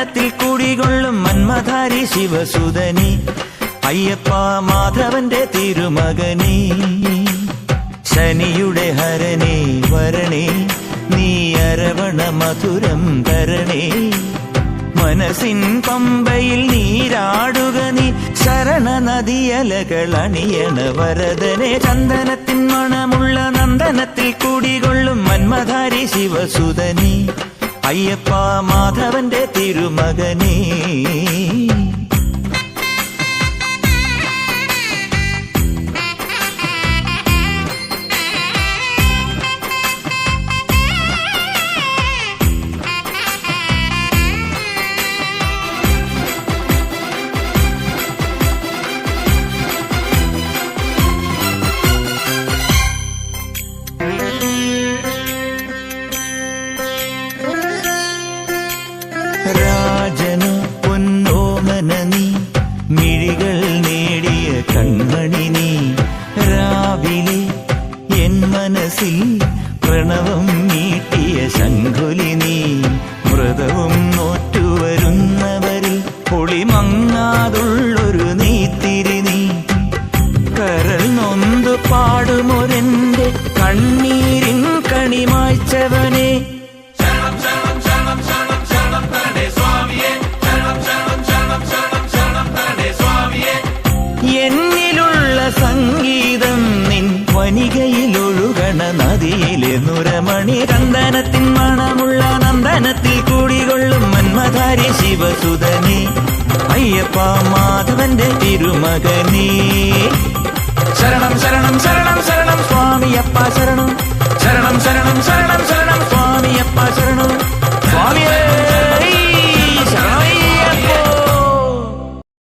ചന്ദനത്തിൽ കുടികൊള്ളും മന്മധാരി ശിവസുതനി അയ്യപ്പ മാധവന്റെ തിരുമകനീ ശനിയുടെ ഹരണേ വരണേ നീ അരവണ മധുരം തരണേ മനസ്സിൻ പമ്പയിൽ നീരാടുക നീ ശരണ നദിയലകൾ അണിയണ വരദനെ ചന്ദനത്തിൻ മണമുള്ള നന്ദനത്തിൽ കുടികൊള്ളും മന്മധാരി ശിവസുതനി അയ്യപ്പ മാധവന്റെ തിരുമകനീ രാജനു പൊന്നോമന നീ മിഴികൾ നേടിയ കൺമണി നീ രാവിലെ എൻ മനസ്സിൽ പ്രണവം നീട്ടിയ ശംഖുലി നീ വ്രതവും നോറ്റുവരുന്നവരിൽ പൊളിമങ്ങാതുള്ളൊരു നീത്തിരി നീ കരൾ നൊന്തു പാടുമൊരെന്റെ കണ്ണീരിൻ കണിമായ്ച്ചവനെ എന്നിലുള്ള സംഗീതം നിൻ വനികയിലൊഴുകണ നദിയിലെ നുരമണി ചന്ദനത്തിൻ മണമുള്ള നന്ദനത്തിൽ കൂടികൊള്ളും മന്മധാരി ശിവസുതനി അയ്യപ്പ മാധവന്റെ തിരുമകനീ ശരണം ശരണം ശരണം ശരണം സ്വാമിയപ്പ ശരണം ശരണം ശരണം ശരണം